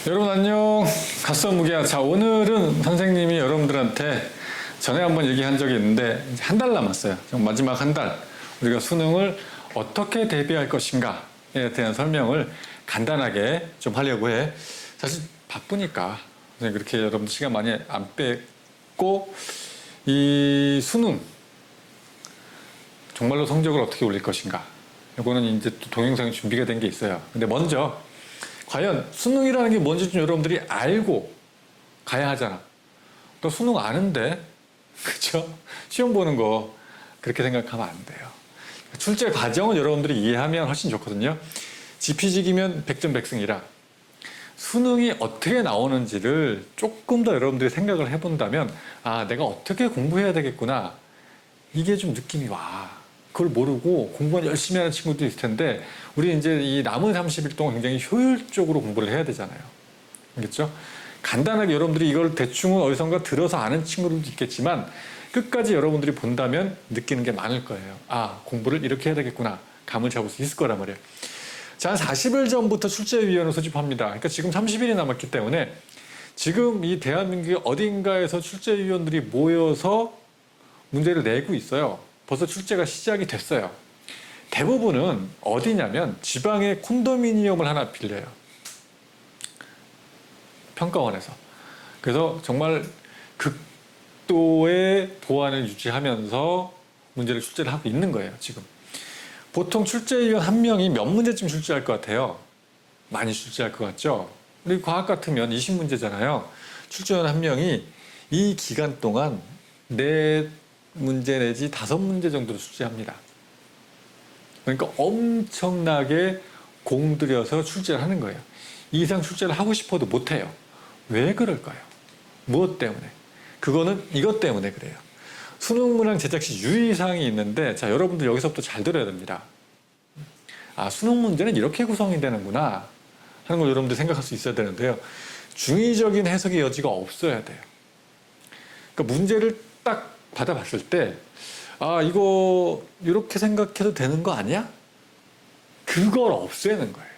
여러분 안녕. 갓선무기야. 자, 오늘은 선생님이 여러분들한테 전에 한번 얘기한 적이 있는데 한 달 남았어요. 마지막 한 달 우리가 수능을 어떻게 대비할 것인가에 대한 설명을 간단하게 좀 하려고 해. 사실 바쁘니까 그렇게 여러분 시간 많이 안 뺐고, 이 수능 정말로 성적을 어떻게 올릴 것인가, 이거는 이제 또 동영상이 준비가 된 게 있어요. 근데 먼저 과연 수능이라는 게 뭔지 좀 여러분들이 알고 가야 하잖아. 또 수능 아는데, 그쵸? 시험 보는 거 그렇게 생각하면 안 돼요. 출제 과정을 여러분들이 이해하면 훨씬 좋거든요. 지피지기면 100점 100승이라 수능이 어떻게 나오는지를 조금 더 여러분들이 생각을 해본다면, 아, 내가 어떻게 공부해야 되겠구나, 이게 좀 느낌이 와. 그걸 모르고 공부만 열심히 하는 친구도 있을 텐데, 우리 이제 이 남은 30일 동안 굉장히 효율적으로 공부를 해야 되잖아요. 알겠죠? 간단하게 여러분들이 이걸 대충은 어디선가 들어서 아는 친구들도 있겠지만, 끝까지 여러분들이 본다면 느끼는 게 많을 거예요. 아, 공부를 이렇게 해야 되겠구나, 감을 잡을 수 있을 거란 말이에요. 자, 한 40일 전부터 출제위원을 소집합니다. 그러니까 지금 30일이 남았기 때문에 지금 이 대한민국 어딘가에서 출제위원들이 모여서 문제를 내고 있어요. 벌써 출제가 시작이 됐어요. 대부분은 어디냐면 지방의 콘도미니엄을 하나 빌려요. 평가원에서. 그래서 정말 극도의 보안을 유지하면서 문제를 출제를 하고 있는 거예요, 지금. 보통 출제위원 한 명이 몇 문제쯤 출제할 것 같아요? 많이 출제할 것 같죠? 우리 과학 같으면 20문제잖아요. 출제위원 한 명이 이 기간 동안 4문제 내지 5문제 정도로 출제합니다. 그러니까 엄청나게 공들여서 출제를 하는 거예요. 이 이상 출제를 하고 싶어도 못해요. 왜 그럴까요? 무엇 때문에? 그거는 이것 때문에 그래요. 수능 문항 제작 시 유의사항이 있는데, 자, 여러분들 여기서부터 잘 들어야 됩니다. 아, 수능 문제는 이렇게 구성이 되는구나 하는 걸 여러분들 생각할 수 있어야 되는데요. 중의적인 해석의 여지가 없어야 돼요. 그러니까 문제를 딱 받아봤을 때, 아, 이거 이렇게 생각해도 되는 거 아니야? 그걸 없애는 거예요.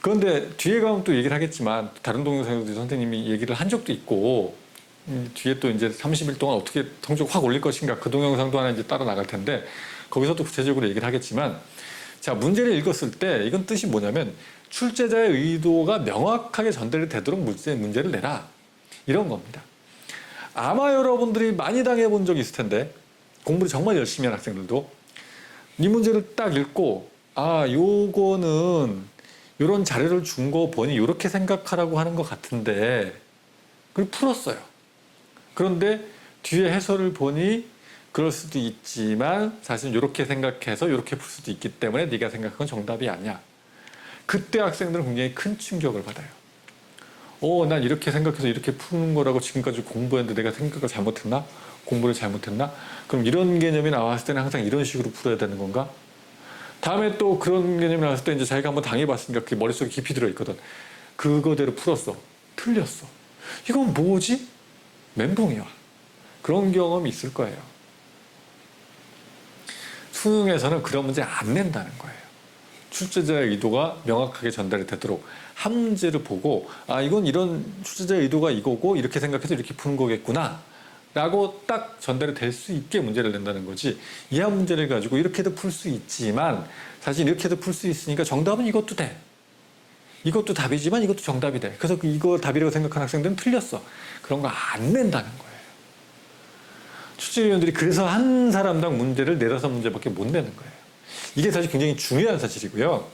그런데 뒤에 가면 또 얘기를 하겠지만, 다른 동영상에도 선생님이 얘기를 한 적도 있고, 뒤에 또 이제 30일 동안 어떻게 성적 확 올릴 것인가, 그 동영상도 하나 이제 따라 나갈 텐데, 거기서도 구체적으로 얘기를 하겠지만, 자, 문제를 읽었을 때 이건 뜻이 뭐냐면, 출제자의 의도가 명확하게 전달이 되도록 문제를 내라, 이런 겁니다. 아마 여러분들이 많이 당해본 적이 있을 텐데, 공부를 정말 열심히 한 학생들도 이 문제를 딱 읽고, 아, 요거는 요런 자료를 준 거 보니 요렇게 생각하라고 하는 것 같은데, 그걸 풀었어요. 그런데 뒤에 해설을 보니 그럴 수도 있지만 사실 이렇게 생각해서 이렇게 풀 수도 있기 때문에 네가 생각한 건 정답이 아니야. 그때 학생들은 굉장히 큰 충격을 받아요. 난 이렇게 생각해서 이렇게 푸는 거라고 지금까지 공부했는데 내가 생각을 잘못했나? 공부를 잘못했나? 그럼 이런 개념이 나왔을 때는 항상 이런 식으로 풀어야 되는 건가? 다음에 또 그런 개념이 나왔을 때 이제 자기가 한번 당해봤으니까 그게 머릿속에 깊이 들어있거든. 그거대로 풀었어. 틀렸어. 이건 뭐지? 멘붕이야. 그런 경험이 있을 거예요. 수능에서는 그런 문제 안 낸다는 거예요. 출제자의 의도가 명확하게 전달이 되도록 한 문제를 보고, 아, 이건 이런 출제자의 의도가 이거고 이렇게 생각해서 이렇게 푸는 거겠구나 라고 딱 전달이 될 수 있게 문제를 낸다는 거지, 이 한 문제를 가지고 이렇게도 풀 수 있지만 사실 이렇게도 풀 수 있으니까 정답은 이것도 돼, 이것도 답이지만 이것도 정답이 돼, 그래서 이거 답이라고 생각하는 학생들은 틀렸어, 그런 거 안 낸다는 거예요. 출제위원들이 그래서 한 사람당 문제를 4-5문제밖에 못 내는 거예요. 이게 사실 굉장히 중요한 사실이고요.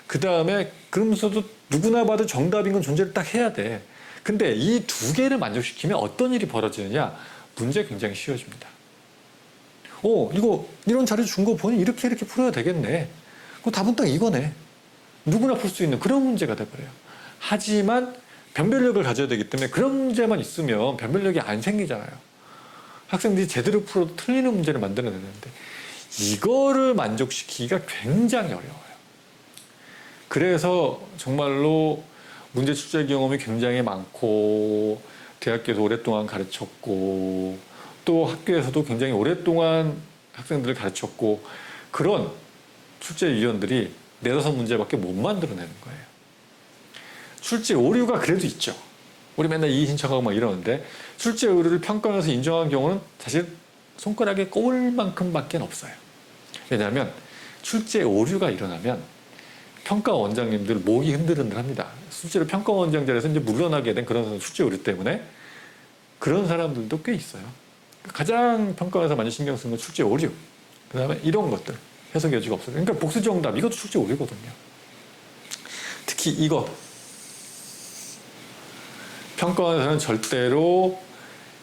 그 다음에 그러면서도 누구나 봐도 정답인 건 존재를 딱 해야 돼. 근데 이 2개를 만족시키면 어떤 일이 벌어지느냐? 문제 굉장히 쉬워집니다. 이거 이런 자료 준 거 보니 이렇게 풀어야 되겠네. 그 답은 딱 이거네. 누구나 풀 수 있는 그런 문제가 돼버려요. 하지만 변별력을 가져야 되기 때문에 그런 문제만 있으면 변별력이 안 생기잖아요. 학생들이 제대로 풀어도 틀리는 문제를 만들어내는데 이거를 만족시키기가 굉장히 어려워요. 그래서 정말로 문제 출제 경험이 굉장히 많고, 대학교에서 오랫동안 가르쳤고, 또 학교에서도 굉장히 오랫동안 학생들을 가르쳤고, 그런 출제위원들이 4-5문제밖에 못 만들어내는 거예요. 출제 오류가 그래도 있죠. 우리 맨날 이의 신청하고 막 이러는데 출제 오류를 평가해서 인정한 경우는 사실 손가락에 꼽을 만큼밖에 없어요. 왜냐하면 출제 오류가 일어나면 평가원장님들 목이 흔들흔들합니다. 실제로 평가원장 자리에서 이제 물러나게 된 그런 출제 오류 때문에 그런 사람들도 꽤 있어요. 가장 평가원에서 많이 신경 쓰는 건 출제 오류. 그 다음에 이런 것들. 해석 여지가 없어요. 그러니까 복수 정답. 이것도 출제 오류거든요. 특히 이거. 평가원에서는 절대로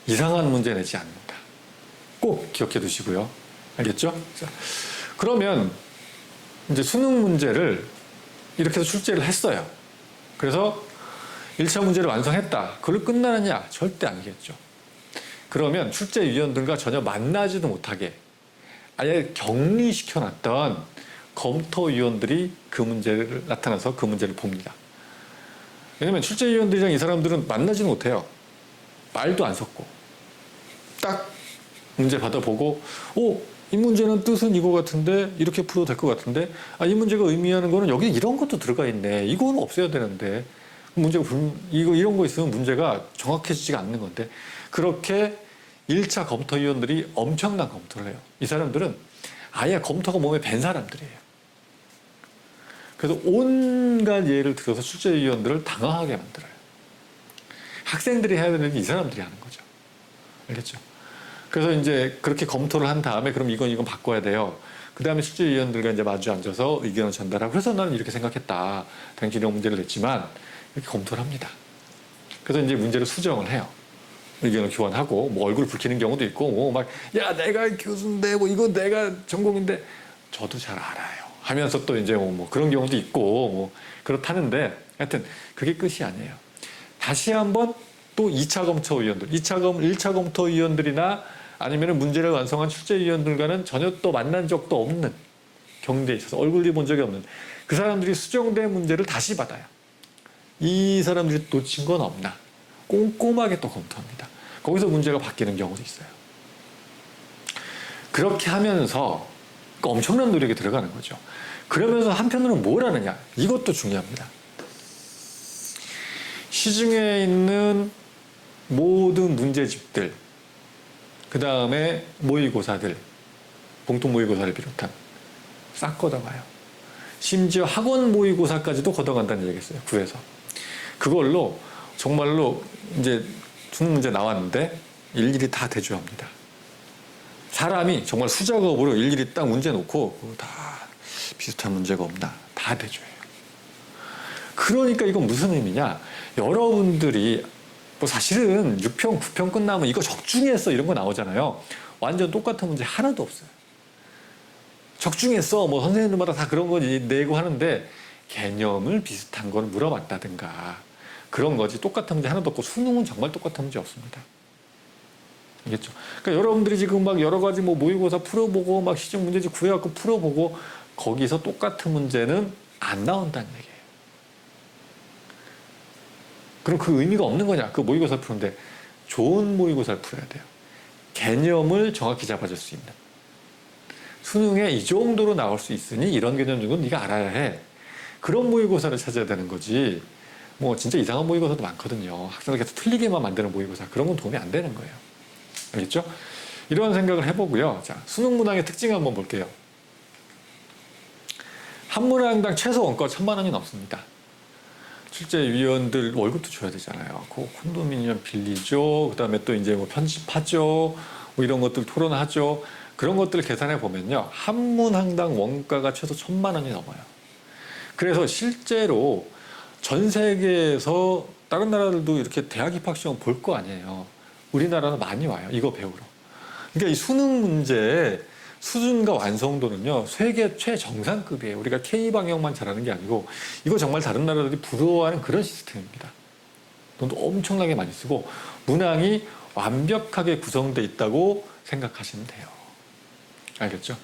이상한 문제 내지 않는다. 꼭 기억해 두시고요. 알겠죠? 자, 그러면 이제 수능 문제를 이렇게 해서 출제를 했어요. 그래서 1차 문제를 완성했다. 그걸로 끝나느냐? 절대 아니겠죠. 그러면 출제위원들과 전혀 만나지도 못하게 아예 격리시켜놨던 검토위원들이 그 문제를 나타나서 그 문제를 봅니다. 왜냐면 출제위원들이랑 이 사람들은 만나지는 못해요. 말도 안 섞고. 딱 문제 받아보고 이 문제는 뜻은 이거 같은데 이렇게 풀어도 될 것 같은데 이 문제가 의미하는 거는 여기 이런 것도 들어가 있네. 이거는 없어야 되는데 문제가 이런 거 있으면 문제가 정확해지지가 않는 건데 그렇게 1차 검토위원들이 엄청난 검토를 해요. 이 사람들은 아예 검토가 몸에 밴 사람들이에요. 그래서 온갖 예를 들어서 출제위원들을 당황하게 만들어요. 학생들이 해야 되는 게 이 사람들이 하는 거죠. 알겠죠? 그래서 이제 그렇게 검토를 한 다음에 그럼 이건 바꿔야 돼요. 그 다음에 출제위원들과 이제 마주 앉아서 의견을 전달하고 그래서 나는 이렇게 생각했다. 당신이 이런 문제를 냈지만 이렇게 검토를 합니다. 그래서 이제 문제를 수정을 해요. 의견을 교환하고 뭐 얼굴 붉히는 경우도 있고 뭐 막 야 내가 교수인데 뭐 이거 내가 전공인데 저도 잘 알아요. 하면서 또 이제 뭐 그런 경우도 있고 뭐 그렇다는데 하여튼 그게 끝이 아니에요. 다시 한번 또 2차 검토위원들, 1차 검토위원들이나 아니면 문제를 완성한 출제위원들과는 전혀 또 만난 적도 없는 경대에 있어서 얼굴이 본 적이 없는 그 사람들이 수정된 문제를 다시 받아요. 이 사람들이 놓친 건 없나 꼼꼼하게 또 검토합니다. 거기서 문제가 바뀌는 경우도 있어요. 그렇게 하면서 엄청난 노력이 들어가는 거죠. 그러면서 한편으로는 뭘 하느냐 이것도 중요합니다. 시중에 있는 모든 문제집들 그 다음에 모의고사들 공통 모의고사를 비롯한 싹 걷어가요. 심지어 학원 모의고사까지도 걷어간다는 얘기겠어요. 구에서 그걸로 정말로 이제 수능 문제 나왔는데 일일이 다 대조합니다. 사람이 정말 수작업으로 일일이 딱 문제 놓고 다 비슷한 문제가 없나 다 대조해요. 그러니까 이건 무슨 의미냐? 여러분들이 뭐 사실은 6평, 9평 끝나면 이거 적중했어 이런 거 나오잖아요. 완전 똑같은 문제 하나도 없어요. 적중했어 뭐 선생님들마다 다 그런 거 내고 하는데 개념을 비슷한 걸 물어봤다든가 그런 거지 똑같은 문제 하나도 없고 수능은 정말 똑같은 문제 없습니다. 알겠죠? 그러니까 여러분들이 지금 막 여러 가지 뭐 모의고사 풀어보고 막 시중 문제집 구해갖고 풀어보고 거기서 똑같은 문제는 안 나온다는 얘기예요. 그럼 그 의미가 없는 거냐? 그 모의고사 푸는데 좋은 모의고사를 풀어야 돼요. 개념을 정확히 잡아줄 수 있는. 수능에 이 정도로 나올 수 있으니 이런 개념 정도는 네가 알아야 해. 그런 모의고사를 찾아야 되는 거지. 뭐 진짜 이상한 모의고사도 많거든요. 학생들 계속 틀리게만 만드는 모의고사. 그런 건 도움이 안 되는 거예요. 알겠죠? 이런 생각을 해보고요. 자, 수능 문항의 특징 한번 볼게요. 한 문항당 최소 원가 1,000만 원이 넘습니다. 출제위원들 월급도 줘야 되잖아요. 그 콘도미니엄 빌리죠. 그 다음에 또 이제 뭐 편집하죠. 뭐 이런 것들 토론하죠. 그런 것들을 계산해 보면요. 한 문항당 원가가 최소 1,000만 원이 넘어요. 그래서 실제로 전 세계에서 다른 나라들도 이렇게 대학 입학 시험 볼 거 아니에요. 우리나라는 많이 와요. 이거 배우러. 그러니까 이 수능 문제의 수준과 완성도는요. 세계 최정상급이에요. 우리가 K방역만 잘하는 게 아니고 이거 정말 다른 나라들이 부러워하는 그런 시스템입니다. 돈도 엄청나게 많이 쓰고 문항이 완벽하게 구성되어 있다고 생각하시면 돼요. 알겠죠?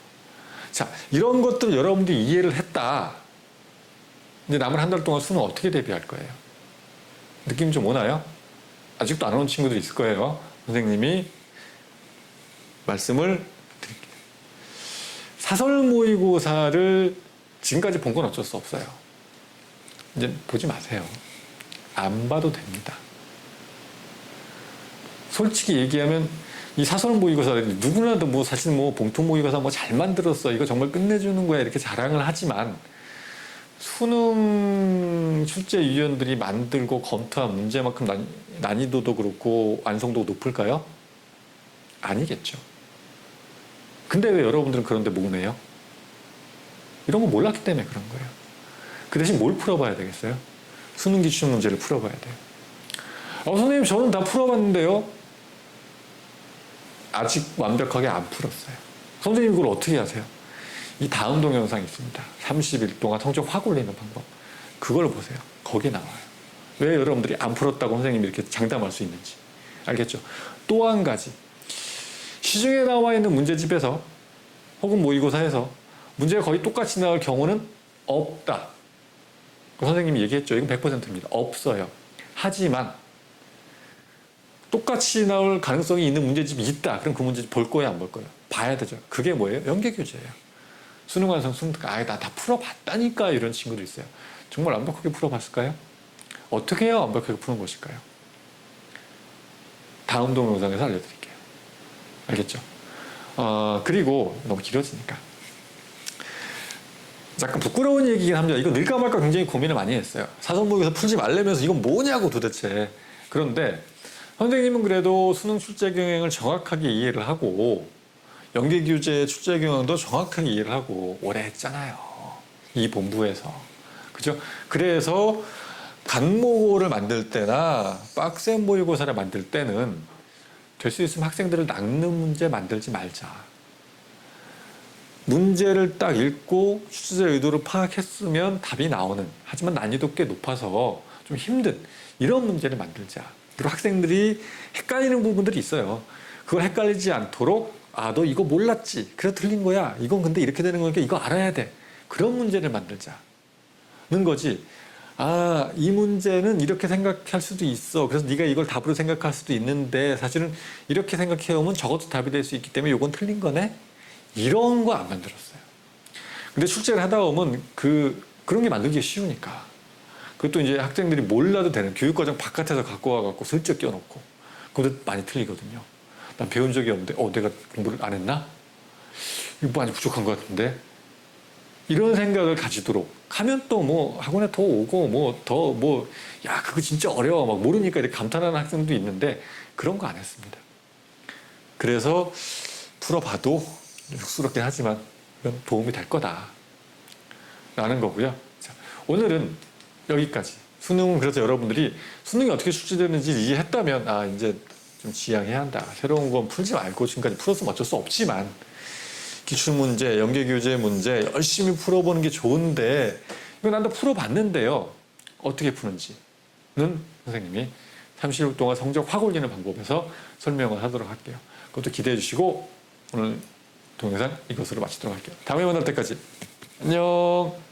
자, 이런 것들을 여러분들이 이해를 했다. 이제 남은 한 달 동안 수능 어떻게 대비할 거예요? 느낌 좀 오나요? 아직도 안 온 친구들이 있을 거예요. 선생님이 말씀을 드릴게요. 사설 모의고사를 지금까지 본 건 어쩔 수 없어요. 이제 보지 마세요. 안 봐도 됩니다. 솔직히 얘기하면 이 사설 모의고사들이 누구나도 뭐 사실 뭐 봉투 모의고사 뭐 잘 만들었어, 이거 정말 끝내주는 거야, 이렇게 자랑을 하지만 수능 출제위원들이 만들고 검토한 문제만큼 난이도도 그렇고 완성도가 높을까요? 아니겠죠. 근데 왜 여러분들은 그런데 목매요? 이런 거 몰랐기 때문에 그런 거예요. 그 대신 뭘 풀어봐야 되겠어요? 수능 기출 문제를 풀어봐야 돼요. 선생님, 저는 다 풀어봤는데요. 아직 완벽하게 안 풀었어요. 선생님, 이걸 어떻게 하세요? 이 다음 동영상이 있습니다. 30일 동안 성적 확 올리는 방법. 그걸 보세요. 거기에 나와요. 왜 여러분들이 안 풀었다고 선생님이 이렇게 장담할 수 있는지. 알겠죠? 또 한 가지. 시중에 나와 있는 문제집에서 혹은 모의고사에서 문제가 거의 똑같이 나올 경우는 없다. 선생님이 얘기했죠. 이건 100%입니다. 없어요. 하지만 똑같이 나올 가능성이 있는 문제집이 있다. 그럼 그 문제집 볼 거예요, 안 볼 거예요? 봐야 되죠. 그게 뭐예요? 연계교재예요. 수능 완성, 수능 특강. 나 다 풀어봤다니까, 이런 친구도 있어요. 정말 완벽하게 풀어봤을까요? 어떻게 해야 완벽하게 푸는 것일까요? 다음 동영상에서 알려드릴게요. 알겠죠? 그리고 너무 길어지니까. 약간 부끄러운 얘기긴 합니다. 이거 늘까 말까 굉장히 고민을 많이 했어요. 사설모의고사 풀지 말라면서 이건 뭐냐고 도대체. 그런데 선생님은 그래도 수능 출제 경향을 정확하게 이해를 하고 연계교재 출제 경향도 정확하게 이해를 하고 오래 했잖아요. 이 본부에서. 그죠? 그래서 간모고를 만들 때나 빡센 모의고사를 만들 때는 될 수 있으면 학생들을 낚는 문제 만들지 말자. 문제를 딱 읽고 출제 의도를 파악했으면 답이 나오는, 하지만 난이도 꽤 높아서 좀 힘든 이런 문제를 만들자. 그리고 학생들이 헷갈리는 부분들이 있어요. 그걸 헷갈리지 않도록 너 이거 몰랐지. 그래서 틀린 거야. 이건 근데 이렇게 되는 거니까 이거 알아야 돼. 그런 문제를 만들자는 거지. 이 문제는 이렇게 생각할 수도 있어. 그래서 네가 이걸 답으로 생각할 수도 있는데 사실은 이렇게 생각해오면 저것도 답이 될 수 있기 때문에 이건 틀린 거네. 이런 거 안 만들었어요. 근데 출제를 하다 보면 그런 게 만들기 쉬우니까. 그것도 이제 학생들이 몰라도 되는 교육과정 바깥에서 갖고 와갖고 슬쩍 껴놓고. 그것도 많이 틀리거든요. 난 배운 적이 없는데, 내가 공부를 안 했나? 이거 많이 부족한 것 같은데? 이런 생각을 가지도록 하면 또 뭐 학원에 더 오고 그거 진짜 어려워. 막 모르니까 이렇게 감탄하는 학생도 있는데 그런 거 안 했습니다. 그래서 풀어봐도 쑥스럽긴 하지만 이건 도움이 될 거다. 라는 거고요. 자, 오늘은 여기까지. 수능은 그래서 여러분들이 수능이 어떻게 출제되는지 이해했다면 이제 좀 지양해야 한다. 새로운 건 풀지 말고 지금까지 풀었으면 어쩔 수 없지만 기출문제, 연계교재 문제 열심히 풀어보는 게 좋은데 이거 난도 풀어봤는데요. 어떻게 푸는지는 선생님이 30일 동안 성적 확 올리는 방법에서 설명을 하도록 할게요. 그것도 기대해 주시고 오늘 동영상 이것으로 마치도록 할게요. 다음에 만날 때까지 안녕.